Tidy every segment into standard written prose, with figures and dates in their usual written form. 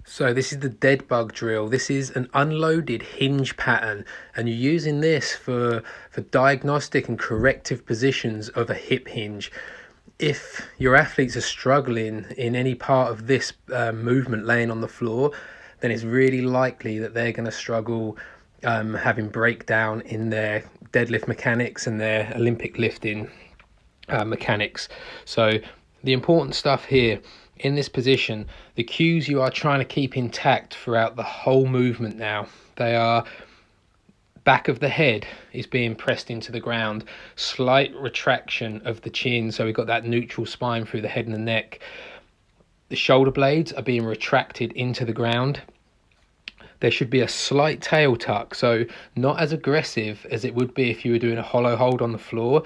So this is the dead bug drill. This is an unloaded hinge pattern, and you're using this for diagnostic and corrective positions of a hip hinge. If your athletes are struggling in any part of this movement laying on the floor, then it's really likely that they're going to struggle having breakdown in their deadlift mechanics and their Olympic lifting mechanics. So the important stuff here in this position, the cues you are trying to keep intact throughout the whole movement now. They are back of the head is being pressed into the ground, slight retraction of the chin, so we've got that neutral spine through the head and the neck. The shoulder blades are being retracted into the ground. There should be a slight tail tuck, so not as aggressive as it would be if you were doing a hollow hold on the floor,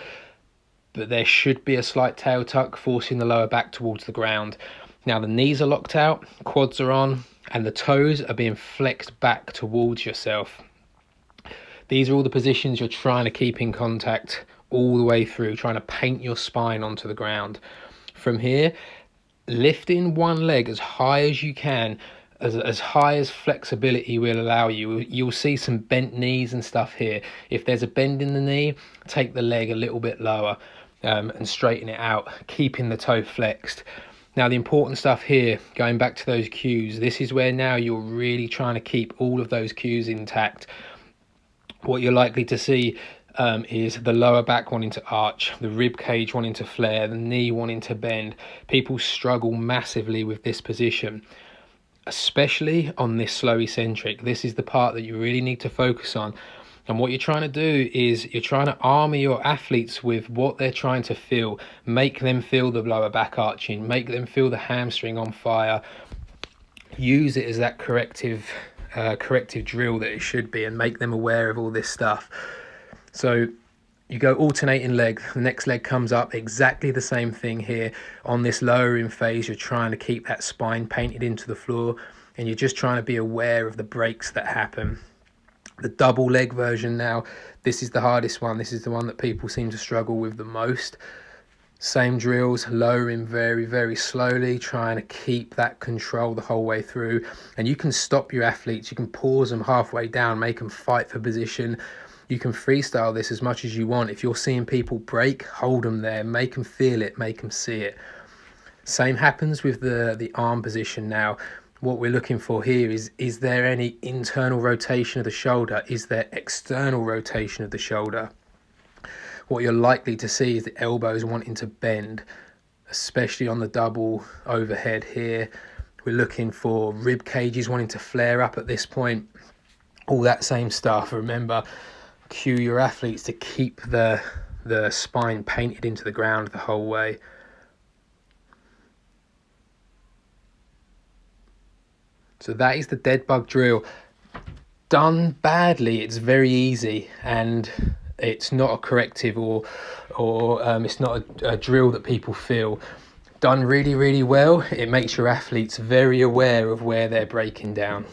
but there should be a slight tail tuck forcing the lower back towards the ground. Now the knees are locked out, quads are on, and the toes are being flexed back towards yourself. These are all the positions you're trying to keep in contact all the way through, trying to paint your spine onto the ground. From here, lifting one leg as high as you can, as high as flexibility will allow you. You'll see some bent knees and stuff here. If there's a bend in the knee, take the leg a little bit lower and straighten it out, keeping the toe flexed. Now the important stuff here, going back to those cues, this is where now you're really trying to keep all of those cues intact. What you're likely to see is the lower back wanting to arch, the rib cage wanting to flare, the knee wanting to bend. People struggle massively with this position, especially on this slow eccentric. This is the part that you really need to focus on. And what you're trying to do is you're trying to armor your athletes with what they're trying to feel. Make them feel the lower back arching, make them feel the hamstring on fire. Use it as that corrective drill that it should be, and make them aware of all this stuff. So you go alternating leg, the next leg comes up, exactly the same thing here. On this lowering phase, you're trying to keep that spine painted into the floor, and you're just trying to be aware of the breaks that happen. The double leg version now, this is the hardest one. This is the one that people seem to struggle with the most. Same drills, lowering very, very slowly, trying to keep that control the whole way through. And you can stop your athletes, you can pause them halfway down, make them fight for position. You can freestyle this as much as you want. If you're seeing people break, hold them there, make them feel it, make them see it. Same happens with the arm position now. What we're looking for here is there any internal rotation of the shoulder? Is there external rotation of the shoulder? What you're likely to see is the elbows wanting to bend, especially on the double overhead here. We're looking for rib cages wanting to flare up at this point. All that same stuff. Remember, cue your athletes to keep the spine painted into the ground the whole way. So that is the dead bug drill. Done badly, it's very easy, and it's not a corrective or it's not a drill that people feel. Done really, really well, it makes your athletes very aware of where they're breaking down.